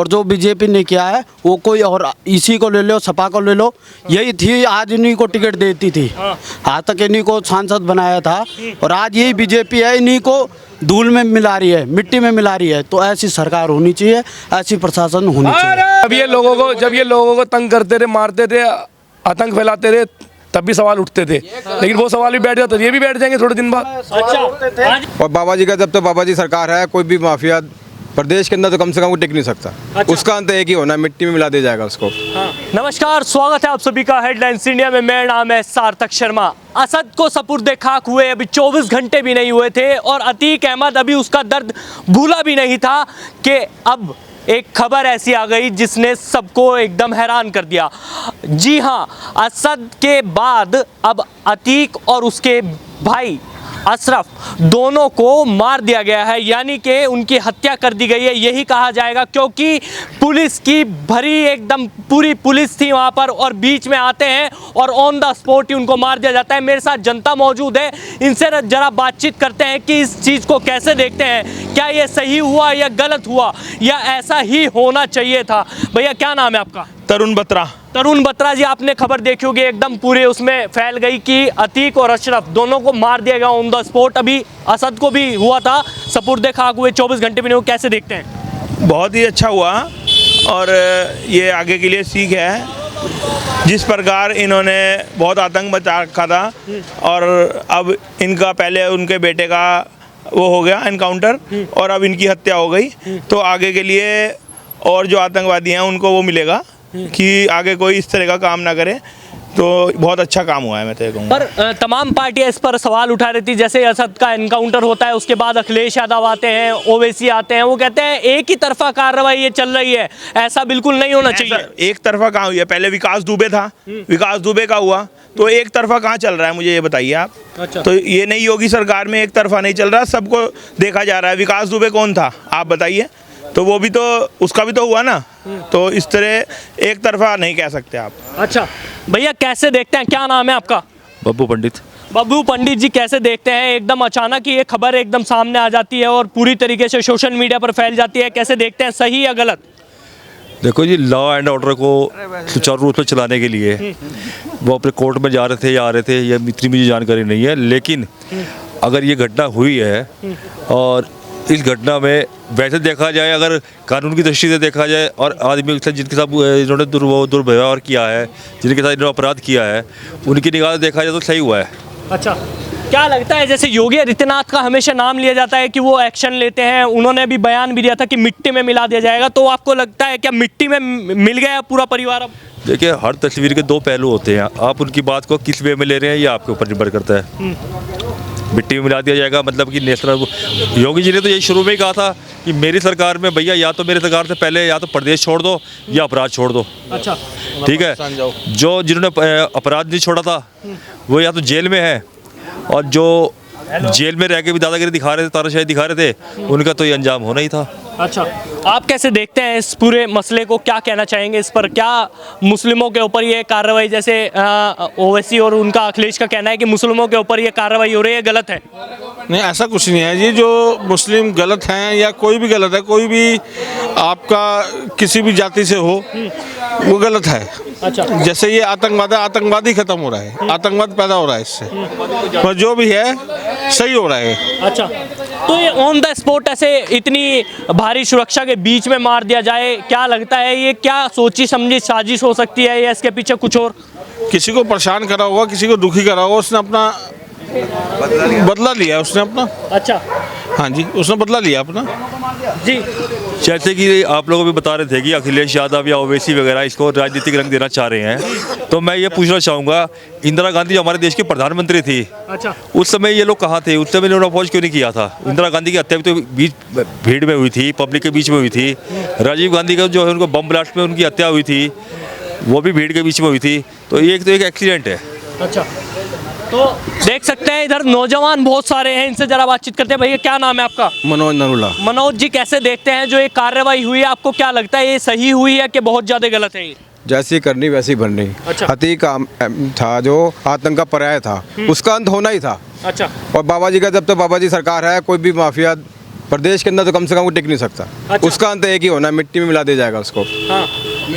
और जो बीजेपी ने किया है वो कोई और, इसी को ले लो, सपा को ले लो, यही थी आज इन्हीं को टिकट देती थी, आज तक इन्हीं को सांसद बनाया था, और आज यही बीजेपी है इन्हीं को धूल में मिला रही है, मिट्टी में मिला रही है। तो ऐसी सरकार होनी चाहिए, ऐसी प्रशासन होनी चाहिए। जब ये लोगों को तंग करते थे, मारते थे, आतंक फैलाते थे, तब भी सवाल उठते थे, लेकिन वो सवाल भी बैठ जाते, ये भी बैठ जाएंगे थोड़े दिन बाद। और बाबा जी का जब तक बाबा जी सरकार है, कोई भी माफिया प्रदेश के अंदर तो कम से कम वो टिक नहीं सकता। उसका अंत एक ही होना, मिट्टी में मिला दिया जाएगा उसको। नमस्कार, स्वागत है आप सभी का हेडलाइंस इंडिया में। मेरा नाम है सार्थक शर्मा। असद को सपुर्दे खाक हुए अभी 24 घंटे भी नहीं हुए थे और अतीक अहमद अभी उसका दर्द भूला भी नहीं था कि अब एक खबर ऐसी आ गई जिसने सबको एकदम हैरान कर दिया। जी हाँ, असद के बाद अब अतीक और उसके भाई अशरफ दोनों को मार दिया गया है, यानी कि उनकी हत्या कर दी गई है, यही कहा जाएगा, क्योंकि पुलिस की भरी एकदम पूरी पुलिस थी वहां पर और बीच में आते हैं और ऑन द स्पॉट ही उनको मार दिया जाता है। मेरे साथ जनता मौजूद है, इनसे जरा बातचीत करते हैं कि इस चीज़ को कैसे देखते हैं, क्या ये सही हुआ या गलत हुआ या ऐसा ही होना चाहिए था। भैया क्या नाम है आपका? तरुण बत्रा। तरुण बत्रा जी, आपने खबर देखी होगी, एकदम पूरे उसमें फैल गई कि अतीक और अशरफ दोनों को मार दिया गया ऑन द स्पॉट। अभी असद को भी हुआ था, सपुर्दे खाक हुए 24 घंटे भी नहीं हुए, कैसे देखते हैं? बहुत ही अच्छा हुआ और ये आगे के लिए सीख है। जिस प्रकार इन्होंने बहुत आतंक मचा रखा था और अब इनका पहले उनके बेटे का वो हो गया एनकाउंटर और अब इनकी हत्या हो गई, तो आगे के लिए और जो आतंकवादी हैं उनको वो मिलेगा कि आगे कोई इस तरह का काम ना करे। तो बहुत अच्छा काम हुआ है, मैं तो ये कहूँगा। पर तमाम पार्टियां इस पर सवाल उठा रही थी, जैसे असद का एनकाउंटर होता है उसके बाद अखिलेश यादव आते हैं, ओवैसी आते हैं, वो कहते हैं एक ही तरफा कार्रवाई ये चल रही है, ऐसा बिल्कुल नहीं होना चाहिए। एक तरफा कहाँ हुई है? पहले विकास दुबे था, विकास दुबे का हुआ, तो एक तरफा कहाँ चल रहा है, मुझे ये बताइए आप। अच्छा। तो ये नहीं, योगी सरकार में एक तरफा नहीं चल रहा, सबको देखा जा रहा है। विकास दुबे कौन था आप बताइए, तो वो भी तो, उसका भी तो हुआ ना, तो इस तरह एक तरफा नहीं कह सकते आप। अच्छा भैया, कैसे देखते हैं, क्या नाम है आपका? बब्बू पंडित। बब्बू पंडित जी, कैसे देखते हैं एकदम अचानक ये खबर एकदम सामने आ जाती है और पूरी तरीके से सोशल मीडिया पर फैल जाती है, कैसे देखते हैं, सही या गलत? देखो जी, लॉ एंड ऑर्डर को सुचारू रूप से चलाने के लिए वो अपने कोर्ट में जा रहे थे या आ रहे थे, ये इतनी मुझे जानकारी नहीं है, लेकिन अगर ये घटना हुई है और इस घटना में वैसे देखा जाए, अगर कानून की दृष्टि से देखा जाए और आदमी के साथ जिनके साथ इन्होंने दुर्व्यवहार किया है, जिनके साथ इन्होंने अपराध किया है, उनकी निगाह से देखा जाए तो सही हुआ है। अच्छा, क्या लगता है, जैसे योगी आदित्यनाथ का हमेशा नाम लिया जाता है कि वो एक्शन लेते हैं, उन्होंने भी बयान भी दिया था कि मिट्टी में मिला दिया जाएगा, तो आपको लगता है क्या मिट्टी में मिल गया पूरा परिवार? अब देखिए, हर तस्वीर के दो पहलू होते हैं, आप उनकी बात को किस वे में ले रहे हैं ये आपके ऊपर निर्भर करता है। मिट्टी में मिला दिया जाएगा मतलब कि नेशनल, योगी जी ने तो यही शुरू में ही कहा था कि मेरी सरकार में भैया या तो मेरी सरकार से पहले या तो प्रदेश छोड़ दो या अपराध छोड़ दो। अच्छा, ठीक है, जो जिन्होंने अपराध नहीं छोड़ा था वो या तो जेल में है, और जो जेल में रह के भी दादागिरी दिखा रहे थे, तानाशाही दिखा रहे थे, उनका तो ये अंजाम होना ही था। अच्छा, आप कैसे देखते हैं इस पूरे मसले को, क्या कहना चाहेंगे इस पर? क्या मुस्लिमों के ऊपर ये कार्रवाई, जैसे ओवैसी और उनका अखिलेश का कहना है कि मुस्लिमों के ऊपर ये कार्रवाई हो रही है, गलत है? नहीं, ऐसा कुछ नहीं है जी। जो मुस्लिम गलत हैं या कोई भी गलत है, कोई भी आपका किसी भी जाति से हो, वो गलत है। अच्छा, जैसे ये आतंकवादी खत्म हो रहा है, आतंकवाद पैदा हो रहा है इससे, पर जो भी है सही हो रहा है। अच्छा, तो ये ऑन द स्पॉट ऐसे इतनी भारी सुरक्षा के बीच में मार दिया जाए, क्या लगता है ये क्या सोची समझी साजिश हो सकती है या इसके पीछे कुछ और? किसी को परेशान करा होगा, किसी को दुखी करा होगा, उसने अपना बदला लिया, उसने अपना। अच्छा, हाँ जी, उसने बदला लिया अपना जी। जैसे कि आप लोग भी बता रहे थे कि अखिलेश यादव या ओवैसी वगैरह इसको राजनीतिक रंग देना चाह रहे हैं, तो मैं ये पूछना चाहूँगा, इंदिरा गांधी जो हमारे देश की प्रधानमंत्री थी, अच्छा, उस समय ये लोग कहाँ थे? उस समय इन्होंने अपोज क्यों नहीं किया था? इंदिरा गांधी की हत्या भी तो भीड़ में हुई थी, पब्लिक के बीच में हुई थी। राजीव गांधी का जो है उनको बम ब्लास्ट में उनकी हत्या हुई थी, वो भी भीड़ के बीच में हुई थी, तो ये एक एक्सीडेंट है। अच्छा, तो देख सकते हैं इधर नौजवान बहुत सारे हैं, इनसे जरा बातचीत करते हैं। भैया क्या नाम है आपका? मनोज नरूला। मनोज जी, कैसे देखते हैं जो ये कार्रवाई हुई है, आपको क्या लगता है ये सही हुई है कि बहुत ज़्यादा गलत है? जैसी करनी वैसी बननी। अच्छा। अतीक था जो आतंक का पर्याय था, उसका अंत होना ही था। अच्छा, और बाबा जी का जब तक बाबा जी सरकार है, कोई भी माफिया प्रदेश के अंदर तो कम से कम वो टिक नहीं सकता। उसका अंत एक ही होना, मिट्टी में मिला दिया जाएगा उसको। हाँ।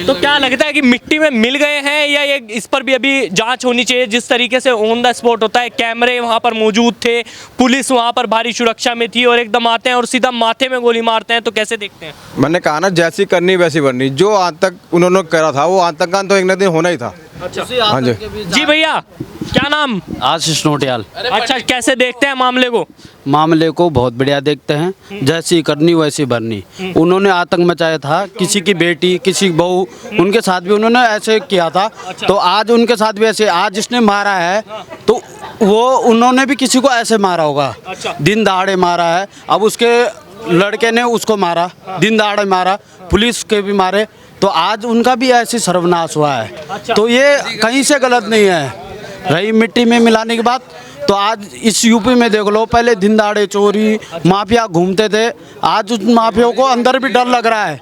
तो क्या लगता है कि मिट्टी में मिल गए हैं या ये इस पर भी अभी जांच होनी चाहिए? जिस तरीके से ऑन द स्पॉट होता है, कैमरे वहां पर मौजूद थे, पुलिस वहां पर भारी सुरक्षा में थी और एकदम आते हैं और सीधा माथे में गोली मारते हैं, तो कैसे देखते हैं? मैंने कहा ना, जैसी करनी वैसी बननी। जो आज तक उन्होंने करा था वो आतंककांड तो एक ना दिन होना ही था। हाँ जी। जी भैया, क्या नाम? आशीष नोटियाल। अच्छा, कैसे देखते हैं मामले को? मामले को बहुत बढ़िया देखते हैं, जैसी करनी वैसी भरनी। उन्होंने आतंक मचाया था, किसी की बेटी, किसी की बहू, उनके साथ भी उन्होंने ऐसे किया था। तो आज उनके साथ भी ऐसे, आज जिसने मारा है तो वो उन्होंने भी किसी को ऐसे मारा होगा, दिन दहाड़े मारा है। अब उसके लड़के ने उसको मारा, दिन दहाड़े मारा, पुलिस के भी मारे, तो आज उनका भी ऐसे सर्वनाश हुआ है। तो ये कहीं से गलत नहीं है। रही मिट्टी में मिलाने की बात, तो आज इस यूपी में देख लो, पहले दिन दहाड़े चोरी माफिया घूमते थे, आज उन माफियाओं को अंदर भी डर लग रहा है।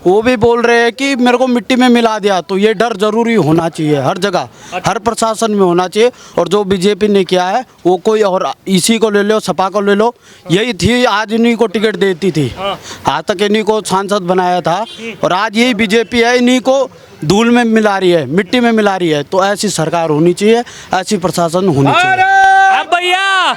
वो भी बोल रहे हैं कि मेरे को मिट्टी में मिला दिया। तो ये डर जरूरी होना चाहिए हर जगह, हर प्रशासन में होना चाहिए। और जो बीजेपी ने किया है वो कोई और, इसी को ले लो, सपा को ले लो, यही थी आज इन्हीं को टिकट देती थी। आज तक इन्हीं को सांसद बनाया था और आज यही बीजेपी है, इन्हीं को धूल में मिला रही है, मिट्टी में मिला रही है। तो ऐसी सरकार होनी चाहिए, ऐसी प्रशासन होनी चाहिए। अब भैया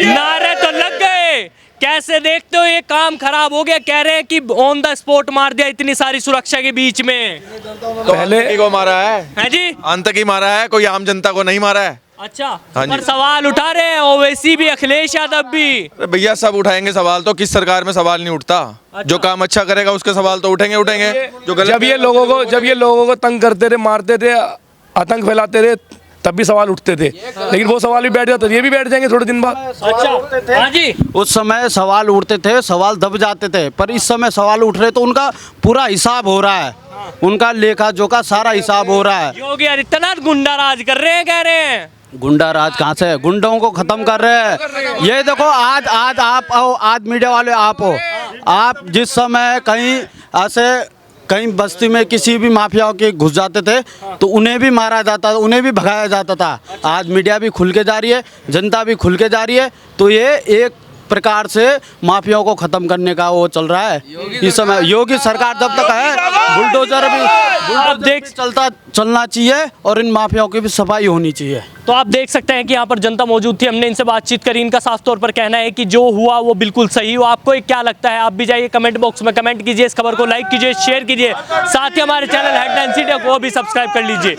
नारे तो लग गए, कैसे देखते हो ये काम खराब हो गया? कह रहे हैं कि ऑन द स्पॉट मार दिया इतनी सारी सुरक्षा के बीच में। पहले को मारा है जी, अंत की मारा है, कोई आम जनता को नहीं मारा है। अच्छा, हाँ जी। पर सवाल उठा रहे हैं ओवैसी भी, अखिलेश यादव भी। अरे भैया सब उठाएंगे सवाल, तो किस सरकार में सवाल नहीं उठता? जो काम अच्छा करेगा उसके सवाल तो उठेंगे जो गलत। जब ये लोगों को तंग करते थे, मारते थे, आतंक फैलाते थे, तब भी सवाल उठते थे। लेकिन वो सवाल भी बैठ जाते, ये भी बैठ जाएंगे थोड़े दिन बाद। अच्छा, हाँ जी। उस समय सवाल उठते थे, सवाल दब जाते थे, पर इस समय सवाल उठ रहे तो उनका पूरा हिसाब हो रहा है, उनका लेखा जोखा सारा हिसाब हो रहा है। योगी आदित्यनाथ गुंडा राज कर रहे हैं, कह रहे हैं। गुंडा राज कहाँ से? गुंडों को खत्म कर रहे हैं। ये देखो, आज आप आओ, आज मीडिया वाले आप हो, आप जिस समय कहीं ऐसे कहीं बस्ती में किसी भी माफियाओं के घुस जाते थे तो उन्हें भी मारा जाता था, उन्हें भी भगाया जाता था। आज मीडिया भी खुल के जा रही है, जनता भी खुल के जा रही है। तो ये एक प्रकार से माफियाओं को खत्म करने का वो चल रहा है इस समय। योगी सरकार जब तक है, बुलडोजर भी चलना चाहिए और इन माफियाओं की भी सफाई होनी चाहिए। तो आप देख सकते हैं कि यहाँ पर जनता मौजूद थी, हमने इनसे बातचीत करी। इनका साफ तौर पर कहना है कि जो हुआ वो बिल्कुल सही हुआ। आपको क्या लगता है? आप भी जाइए कमेंट बॉक्स में कमेंट कीजिए, इस खबर को लाइक कीजिए, शेयर कीजिए, साथ ही हमारे चैनल हेडलाइंस इंडिया को भी सब्सक्राइब कर लीजिए।